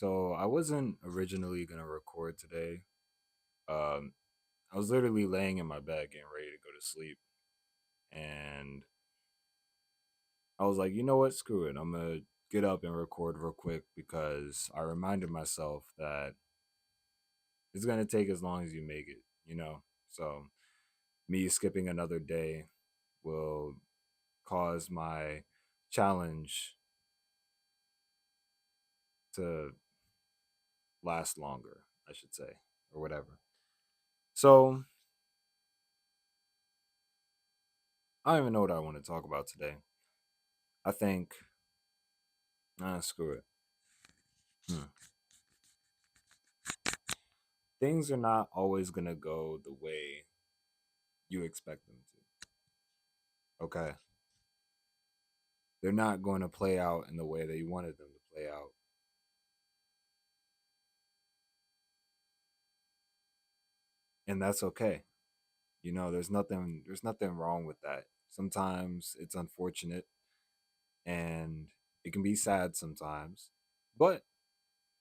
So I wasn't originally gonna record today. Um, I was literally laying in my bed getting ready to go to sleep, and I was like, you know what, screw it. I'm gonna get up and record real quick because I reminded myself that it's gonna take as long as you make it. So me skipping another day will cause my challenge to last longer, I should say, or whatever. So I don't even know what I want to talk about today. I think, screw it. Hmm. Things are not always going to go the way you expect them to. Okay. They're not going to play out in the way that you wanted them to play out. And that's okay. There's nothing wrong with that. Sometimes it's unfortunate and it can be sad sometimes, but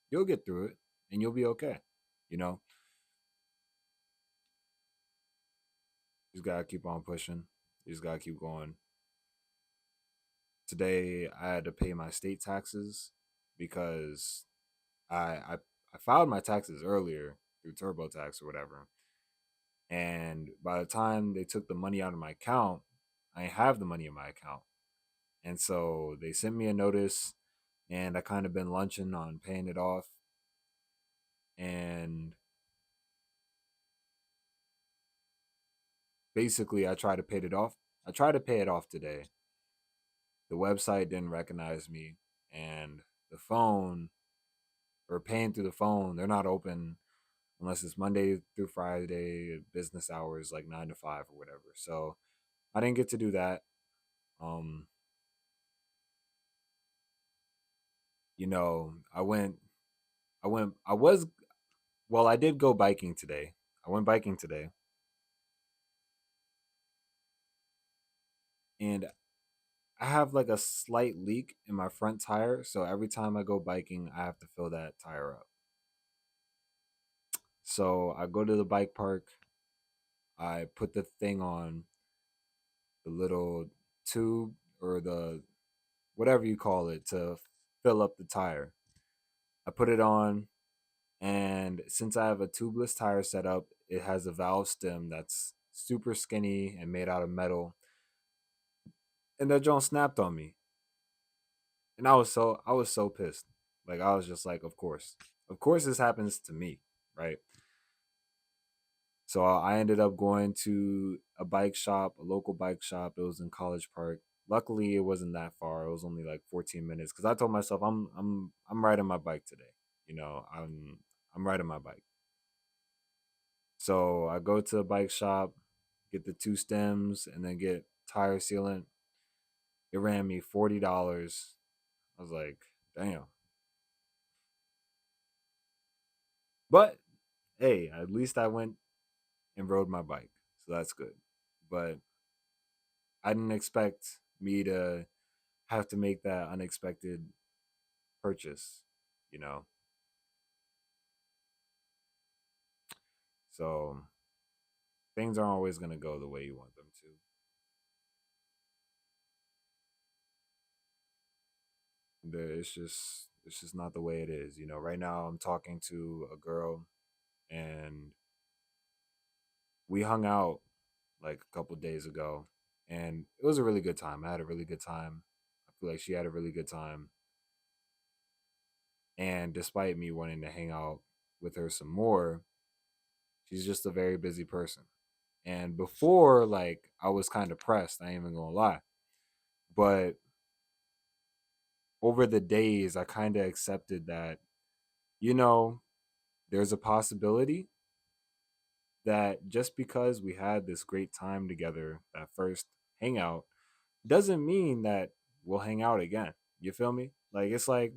you'll get through it and you'll be okay. You know, you just got to keep on pushing. You just got to keep going. Today I had to pay my state taxes because I filed my taxes earlier through TurboTax or whatever, and by the time they took the money out of my account, I have the money in my account, and so they sent me a notice, and I kind of been lunching on paying it off, and basically I tried to pay it off. I tried to pay it off today. The website didn't recognize me, and the phone or paying through the phone, they're not open unless it's Monday through Friday, business hours like 9 to 5 or whatever. So I didn't get to do that. Um, I was, well, I did go biking today. I went biking today, and I have like a slight leak in my front tire. So every time I go biking, I have to fill that tire up. So I go to the bike park, I put the thing on the little tube or the whatever you call it to fill up the tire. I put it on, and since I have a tubeless tire setup, it has a valve stem that's super skinny and made out of metal. And that joint snapped on me. And I was so pissed. Like I was just like, of course. Of course this happens to me, right? So I ended up going to a bike shop, a local bike shop. It was in College Park. Luckily, it wasn't that far. It was only like 14 minutes because I told myself I'm riding my bike today. I'm riding my bike. So I go to a bike shop, get the two stems, and then get tire sealant. It ran me $40. I was like, damn. But hey, at least I went and rode my bike. So that's good. But I didn't expect me to have to make that unexpected purchase, you know. So things aren't always gonna go the way you want them to. It's just not the way it is. Right now I'm talking to a girl, and we hung out like a couple days ago, and it was a really good time. I had a really good time. I feel like she had a really good time. And despite me wanting to hang out with her some more, she's just a very busy person. And before, like, I was kind of pressed, I ain't even gonna lie. But over the days, I kind of accepted that, you know, there's a possibility that just because we had this great time together, that first hangout, doesn't mean that we'll hang out again. You feel me? Like, it's like,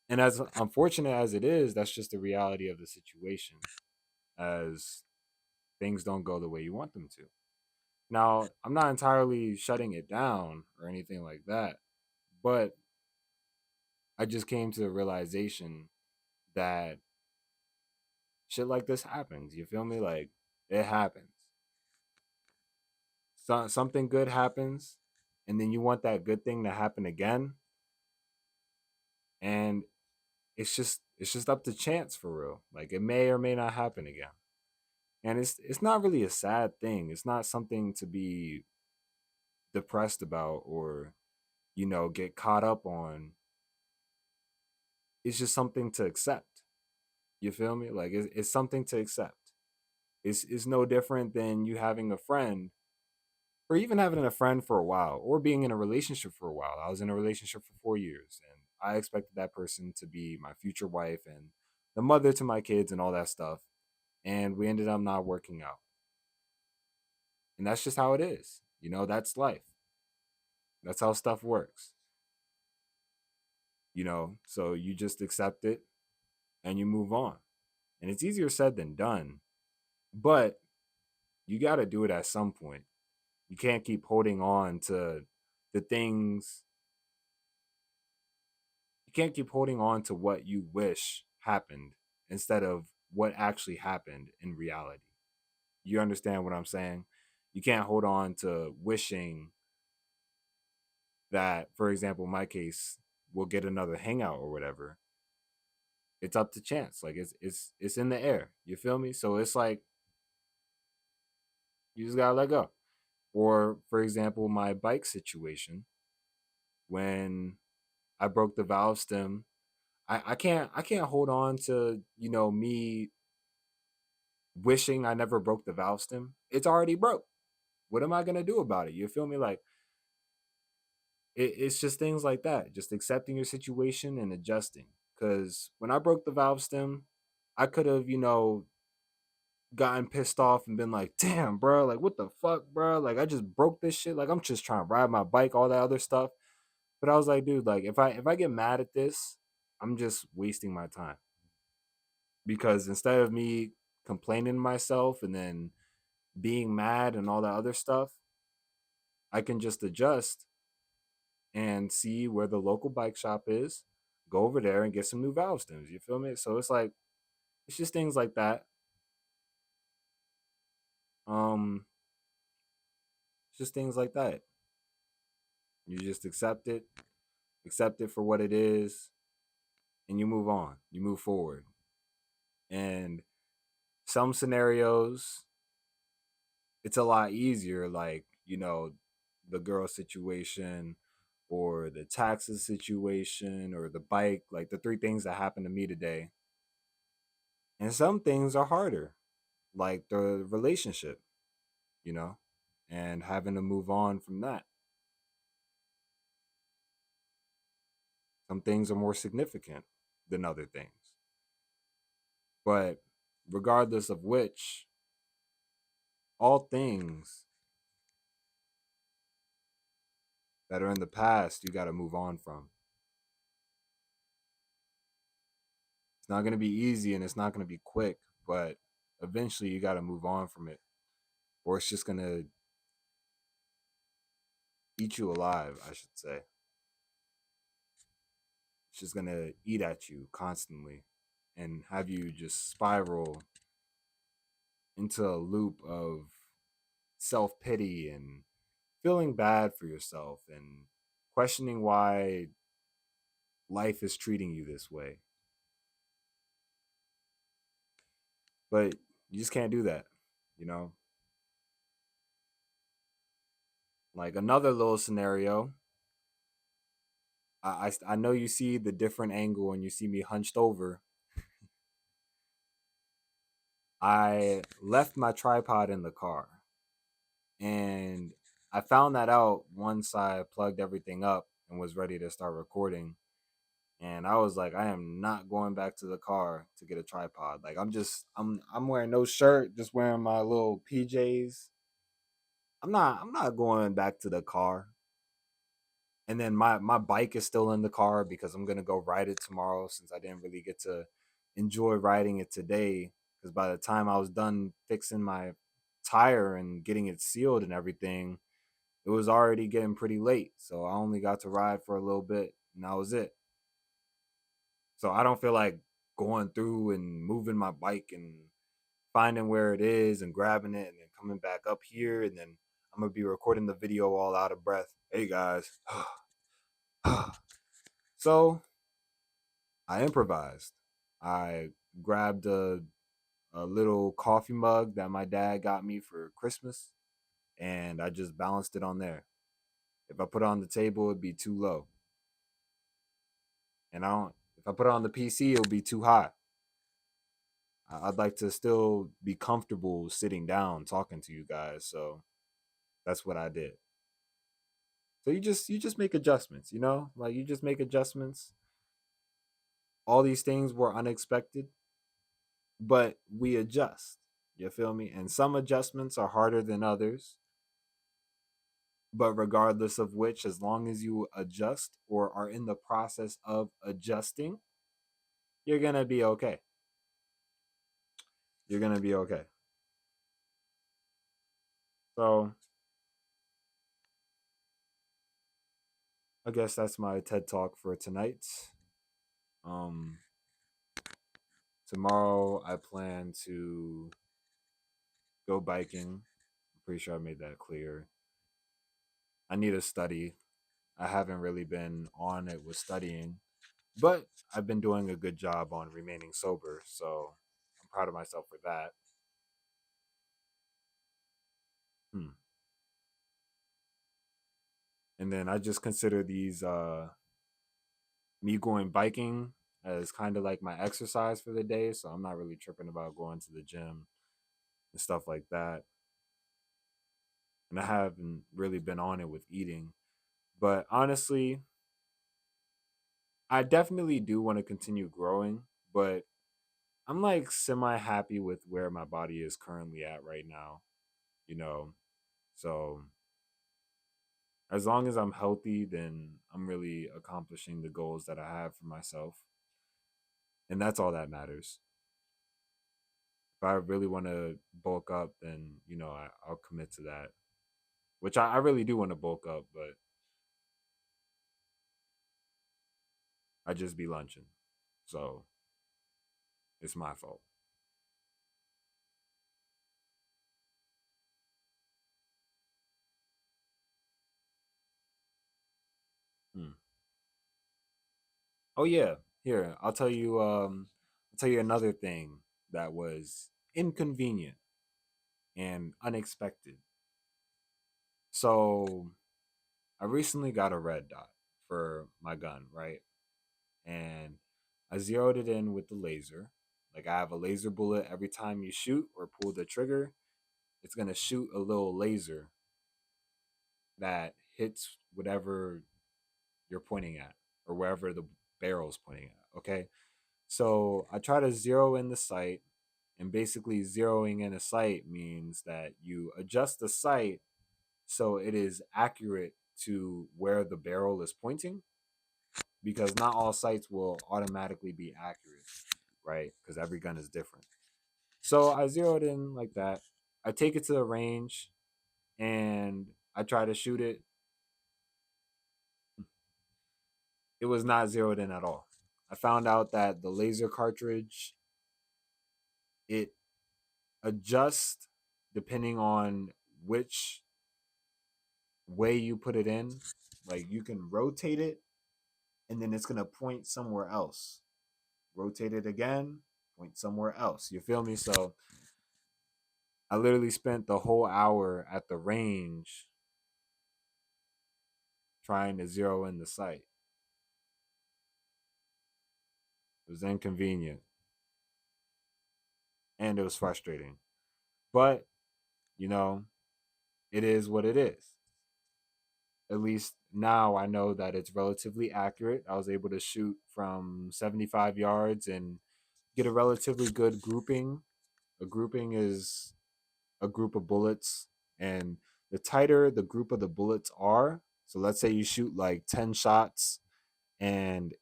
and as unfortunate as it is, that's just the reality of the situation, as things don't go the way you want them to. Now, I'm not entirely shutting it down or anything like that, but I just came to the realization that shit like this happens. You feel me? Like it happens. Something good happens, and then you want that good thing to happen again, and it's just up to chance for real. Like it may or may not happen again. And it's not really a sad thing. It's not something to be depressed about or, get caught up on. It's just something to accept. You feel me? Like it's something to accept. It's no different than you having a friend or even having a friend for a while or being in a relationship for a while. I was in a relationship for 4 years and I expected that person to be my future wife and the mother to my kids and all that stuff. And we ended up not working out. And that's just how it is. That's life. That's how stuff works. So you just accept it and you move on. And it's easier said than done, but you got to do it at some point. You can't keep holding on to the things, you can't keep holding on to what you wish happened instead of what actually happened in reality. You understand what I'm saying? You can't hold on to wishing that, for example, in my case, we'll get another hangout or whatever. It's up to chance. Like it's in the air. You feel me? So it's like you just gotta let go. Or for example, my bike situation, when I broke the valve stem, I can't hold on to, me wishing I never broke the valve stem. It's already broke. What am I gonna do about it? You feel me? Like it's just things like that. Just accepting your situation and adjusting. Cause when I broke the valve stem, I could have, gotten pissed off and been like, damn, bro, like what the fuck, bro? Like I just broke this shit. Like I'm just trying to ride my bike, all that other stuff. But I was like, dude, like if I get mad at this, I'm just wasting my time. Because instead of me complaining to myself and then being mad and all that other stuff, I can just adjust and see where the local bike shop is, go over there and get some new valve stems. You feel me? So it's like it's just things like that. Um, it's just things like that. You just accept it for what it is, and you move on. You move forward. And some scenarios, it's a lot easier, like, the girl situation or the taxes situation or the bike, like the three things that happened to me today. And some things are harder, like the relationship, you know, and having to move on from that. Some things are more significant than other things. But regardless of which, all things that are in the past, you got to move on from. It's not going to be easy and it's not going to be quick, but eventually you got to move on from it, or it's just going to eat you alive, I should say. It's just going to eat at you constantly and have you just spiral into a loop of self pity and feeling bad for yourself and questioning why life is treating you this way. But you just can't do that, you know? Like another little scenario, I know you see the different angle and you see me hunched over. I left my tripod in the car and I found that out once I plugged everything up and was ready to start recording. And I was like, I am not going back to the car to get a tripod. Like I'm wearing no shirt, just wearing my little PJs. I'm not going back to the car. And then my bike is still in the car because I'm gonna go ride it tomorrow since I didn't really get to enjoy riding it today. Because by the time I was done fixing my tire and getting it sealed and everything, it was already getting pretty late. So I only got to ride for a little bit and that was it. So I don't feel like going through and moving my bike and finding where it is and grabbing it and then coming back up here and then I'm gonna be recording the video all out of breath. Hey guys. So I improvised. I grabbed a little coffee mug that my dad got me for Christmas and I just balanced it on there. If I put it on the table, it'd be too low. And I don't if I put it on the PC, it'll be too high. I'd like to still be comfortable sitting down talking to you guys, so that's what I did. So you just make adjustments, you know? Like you just make adjustments. All these things were unexpected, but we adjust. You feel me? And some adjustments are harder than others, but regardless of which, as long as you adjust or are in the process of adjusting, you're going to be okay. You're going to be okay. So, I guess that's my TED Talk for tonight. Um Tomorrow I plan to go biking. I'm pretty sure I made that clear. I need to study. I haven't really been on it with studying, but I've been doing a good job on remaining sober, so I'm proud of myself for that. Hmm. And then I just consider these me going biking as kind of like my exercise for the day, so I'm not really tripping about going to the gym and stuff like that. And I haven't really been on it with eating, but honestly, I definitely do want to continue growing, but I'm like semi happy with where my body is currently at right now, you know. So as long as I'm healthy, then I'm really accomplishing the goals that I have for myself. And that's all that matters. If I really want to bulk up, then, I'll commit to that, which I really do want to bulk up, but I just be lunching. So it's my fault. Hmm. Oh yeah, here I'll tell you another thing that was inconvenient and unexpected. So I recently got a red dot for my gun, right? And I zeroed it in with the laser. Like I have a laser bullet every time you shoot or pull the trigger, it's gonna shoot a little laser that hits whatever you're pointing at or wherever the barrel's pointing at. Okay. So I try to zero in the sight, and basically zeroing in a sight means that you adjust the sight so it is accurate to where the barrel is pointing, because not all sights will automatically be accurate, right? Because every gun is different. So I zeroed in like that. I take it to the range and I try to shoot it. It was not zeroed in at all. I found out that the laser cartridge, it adjusts depending on which way you put it in. Like you can rotate it and then it's gonna point somewhere else. Rotate it again, point somewhere else. You feel me? So I literally spent the whole hour at the range trying to zero in the sight. It was inconvenient and it was frustrating. But, you know, it is what it is. At least now I know that it's relatively accurate. I was able to shoot from 75 yards and get a relatively good grouping. A grouping is a group of bullets, and the tighter the group of the bullets are, so let's say you shoot like 10 shots and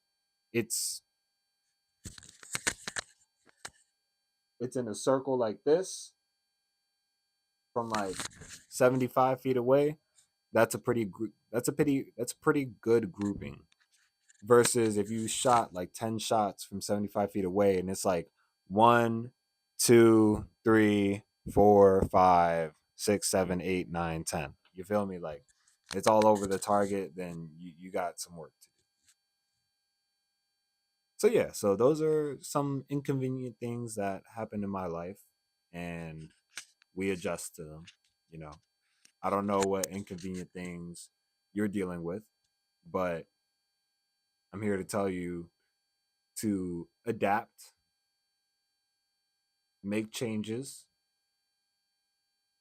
it's it's in a circle like this from like 75 feet away, that's a pretty good grouping. versus if you shot like 10 shots from 75 feet away and it's like 1, 2, 3, 4, 5, 6, 7, 8, 9, 10. You feel me? Like it's all over the target, then you got some work to do. So yeah, so those are some inconvenient things that happen in my life, and we adjust to them. You know, I don't know what inconvenient things you're dealing with, but I'm here to tell you to adapt, make changes,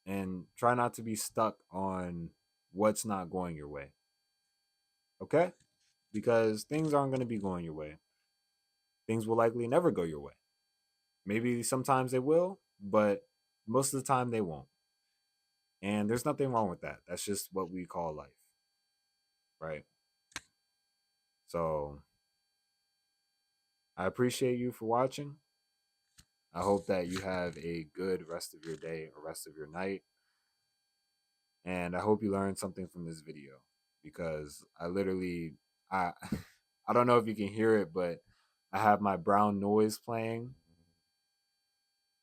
and try not to be stuck on what's not going your way. Okay? Because things aren't going to be going your way. Things will likely never go your way. Maybe sometimes they will, but most of the time they won't. And there's nothing wrong with that. That's just what we call life, right? So I appreciate you for watching. I hope that you have a good rest of your day or rest of your night. And I hope you learned something from this video because I I don't know if you can hear it, but I have my brown noise playing.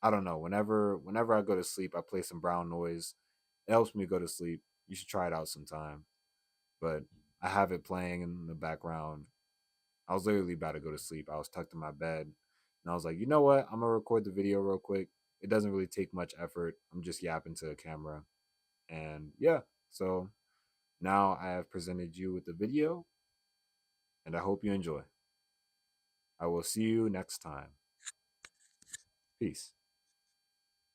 I don't know. Whenever I go to sleep, I play some brown noise. It helps me go to sleep. You should try it out sometime. But I have it playing in the background. I was literally about to go to sleep. I was tucked in my bed, and I was like, you know what? I'm gonna record the video real quick. It doesn't really take much effort. I'm just yapping to the camera, and yeah. So now I have presented you with the video, and I hope you enjoy. I will see you next time. Peace.